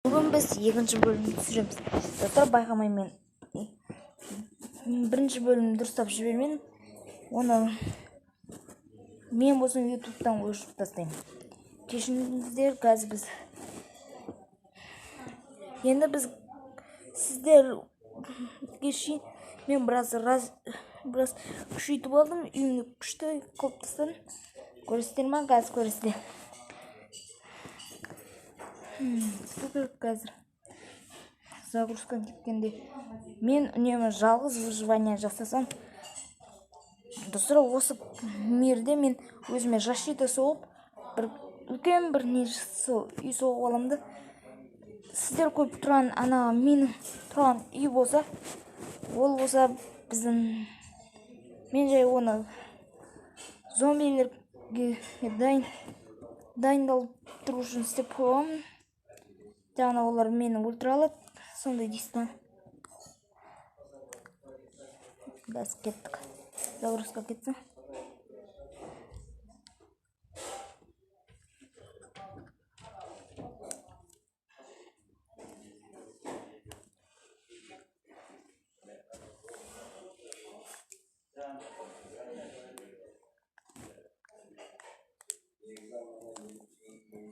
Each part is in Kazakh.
Бүгін біз екінші бөлімді түсіреміз. Достар, байқамай мен бірінші бөлімді дұрыстап жібермедім. Оны мен болсын ютубтан өшіріп тастаймын. Кешіріңіздер, қазір біз енді біз сіздерге шейін мен біраз күшейтіп алдым. Үйімді күшті қылып тастадым. Көресіздер ма? Қазір көресіздер. Супер. Қазір загрузка кеткенде мен үнемі жалғыз выживание жасасам. Достар, осы мерде мен өзіме защита соғып, бір үлкен бір үй соғып аламды. Сіздер көріп тұрған ана менің тұрған үй болса, ол болса біздің, мен жай оны зомбилерге дайындалып тұру үшін істеп қойғанмын. Жаңа олар мені өлтіре алады, сондай дейсің. Газ кеттік. Загрузка кетсін.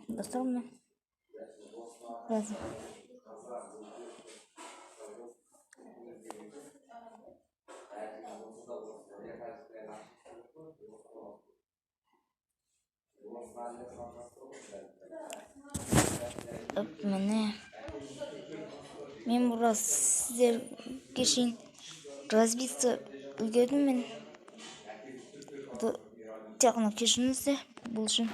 Достар, мен қазір міне мен біраз сіздерге шейін разбиться үлгердім. Мен тек қана кешіріңіздер бұл үшін.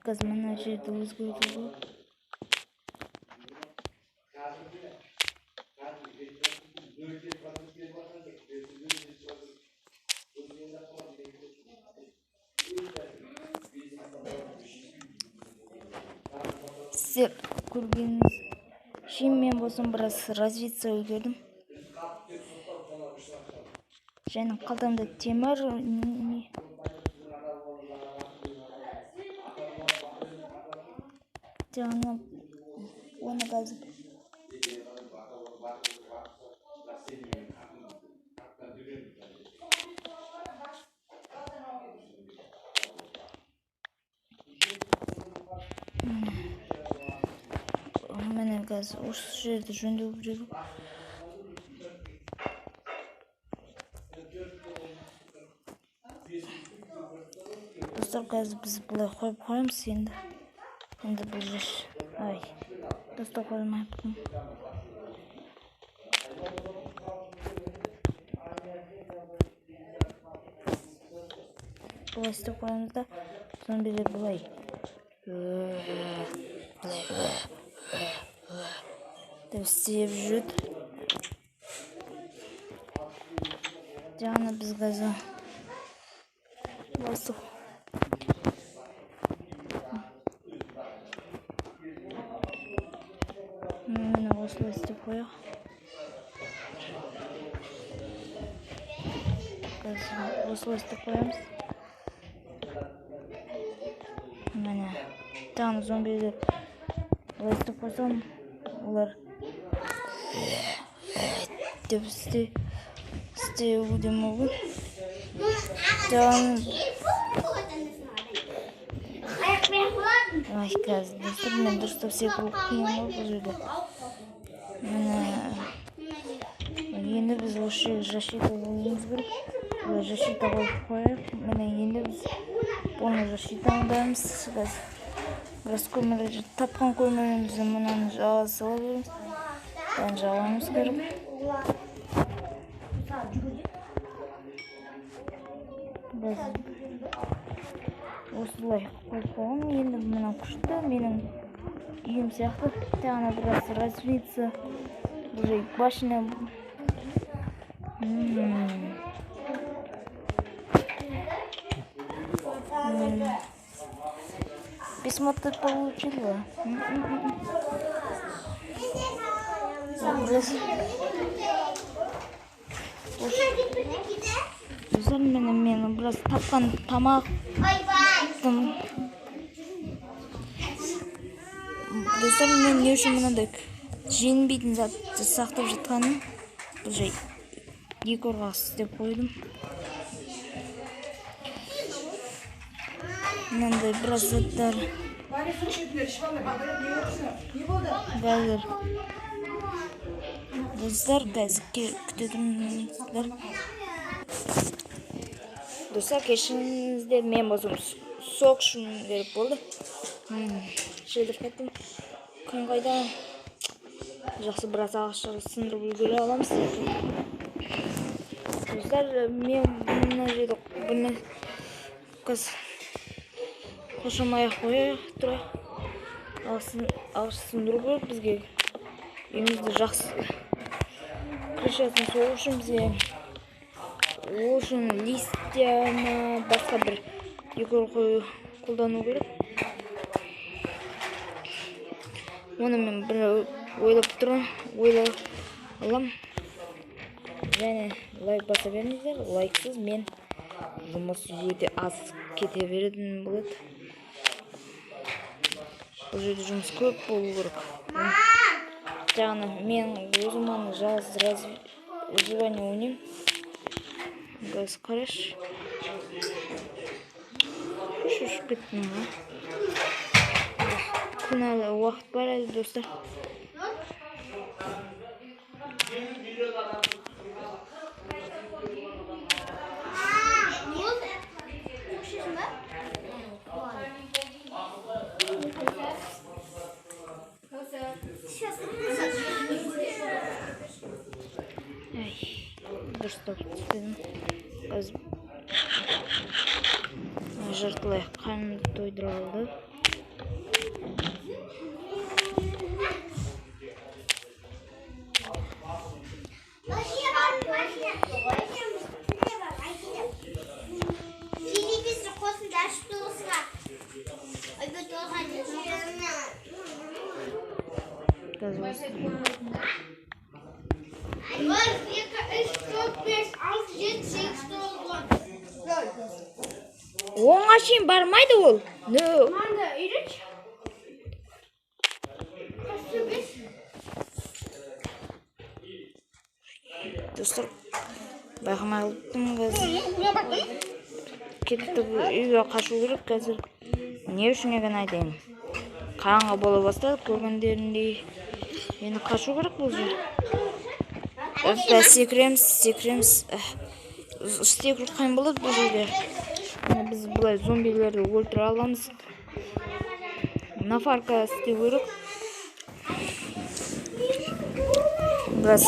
Қазір мына жерді өзгертуге. Сіздер көргеніңіз үшін мен болсын біраз развиться үлгердім. Және қалтамда темір жаңа оны қазір міне қазір осы жерді жөндеу керек. Достар, қазір біз бұлай қойып қоямыз енді. Енді бұл жер. Ай, достар, қоймайыппын. Бұлай істеп қоямыз да, зомбилер бұлай деп істеп жүреді. Жаңа біз қазір бастық. Мені осылай істеп қояқ. Қазір осылай істеп қоямыз. Мені тағы зомбилер бұлай істеп қойсам, олар деп істеуі мүмкін. Ай, қазір достар, мен дұрыстап секіру қиын ғой бұл жерде. Енді біз осы защита қоймыз керек. Защита қойып қояйық. Міне енді біз оны защитамыз. Біраз көмір тапқан көмірімізді мұнан жаға сала береміз. Жағамыз керек. осылай қойып қойғам. Енді мына күшті менің үйім сияқты. Тағына біраз развиться. Уже башня. Письмо ты получила? Достар, мен біраз тапқан тамақтым. Достар, мен не үшін мынандай женбейтін затты сақтап жатқаным. Бұл жай декорға істеп қойдым. Мынандай біраз заттар. Қазір достар, күтетіңіздер. Достар, кешіріңіздер, мен болсам сок ішуім керек болды. Желдіріп кеттім. Күн қайда жақсы біраз ағаштар сындырып үлгере аламыз. Достар, мен мына жерде бұны қошамай қояйық тұрайық. Ағаш сындыру керек бізге. Үйімізді жақсы крышасын соғу үшін бізге ол үшін листьяны басқа бір декор қою қолдану керек. Оны мен бір ойлап алам. Және лайк баса беріңіздер. Лайксыз мен жұмыс өте аз кете беретін болады. Бұл жерде жұмыс көп болу керек. Жаңа мен өзім аны жалғыз выживание ойнаймын. Газ қараш. Шошып кеттім ғой. Күн әлі уақыт бар әлі, достар. Дұрыстап түстедім. Қазір жартылай қарнымды тойдыра алды. Оңға шейін бармайды ол. Достар, байқамай қалыптым қазір. Кетіп үйге қашу керек қазір. Не үшін екен айтайын. Қараңғы бола бастады, көргендеріндей. Енді қашу керек бұл жер. Секіреміз. Секіру қиын болады бұл жерде. Біз бұлай зомбилерді өлтіре аламыз. Нафарка істеу керек. Біраз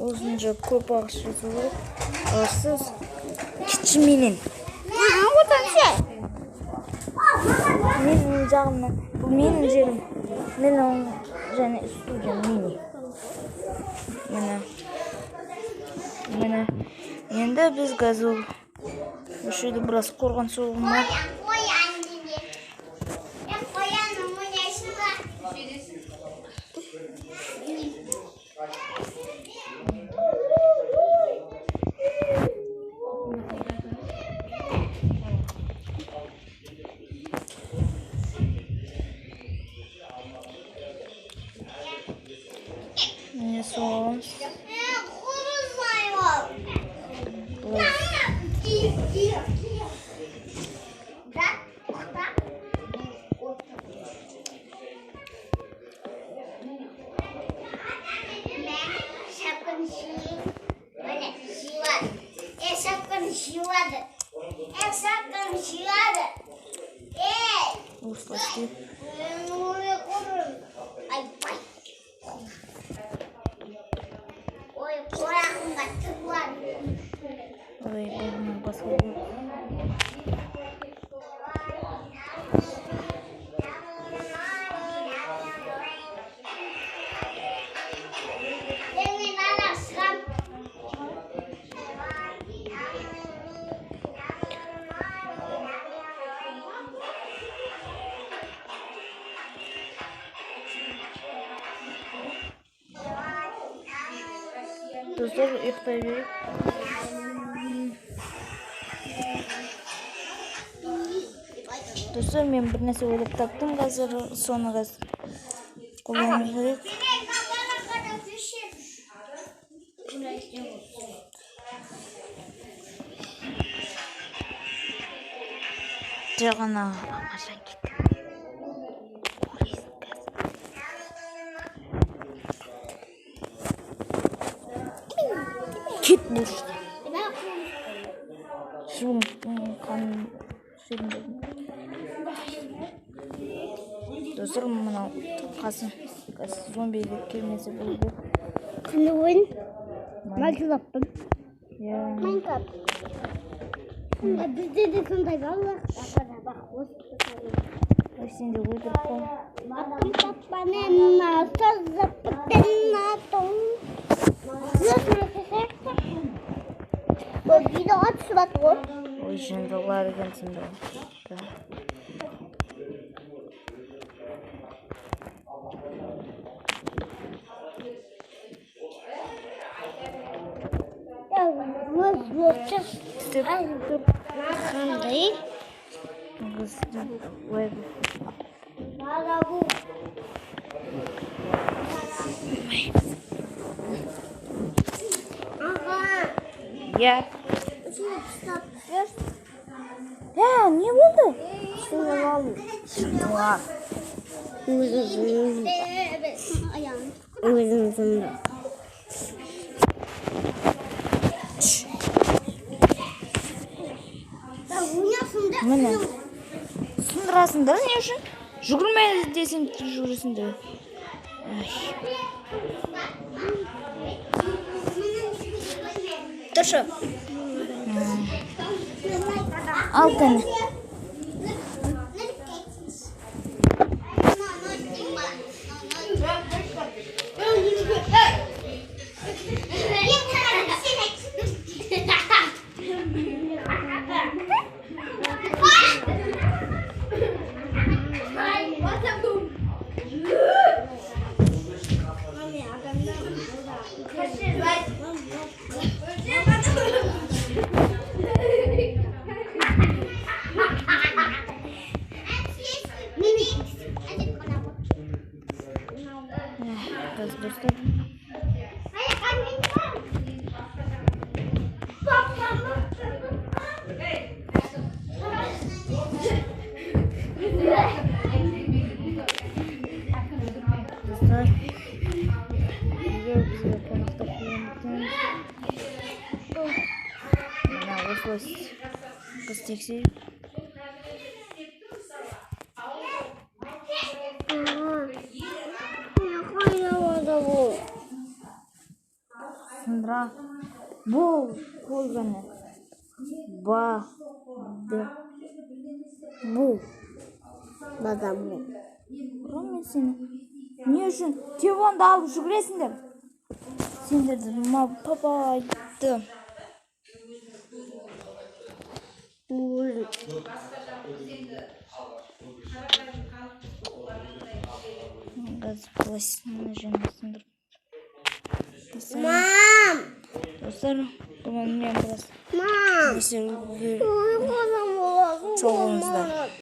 осынша көп ағаш жасау керек. Ағашсыз кішіменен. Менің жағымнан, бұл менің жерім. Менің және студиям мини. Міне. Енді біз қазір осы жерде біраз қорған соғылма. Міне соғамыз. Достар, ұйықтай берейік. Достар, мен бір нәрсе ойлап таптым қазір, соны қолданып жүрейік. Жағана ашан кетті. Кет болшыды. Шуым қаным шерінде. Достар, мұнау қасын зомбиге келмесе болды. Қандай ойын? Майнкрафтпын. Майнкрафт. Бізде де сондай балалар. Сен де өлтіріп қой. Видео түсіп жатыр ғой. Ой, жындылар екенсің бе. Қандай? Я. Не болды? Шындылар. Өзіміздің. Міне. Сындырасыңдар не үшін? Жүгірмеді десем жүгіресіңдер. Тұршы. Ал кәні. Dostlar. Bizga qonaqda qo'yamiz. Mana o'slos qiz tekshirib. Sindra. Bu qo'lgani. Bu. Badam bu. Ұрам сені. Не үшін? Телефонды алып жүгіресіңдер. Сендерді папа айтты. Газ пластина жемесіңдер. Мам! Достар, бұған мен біраз. Мам! Çoğunuzda.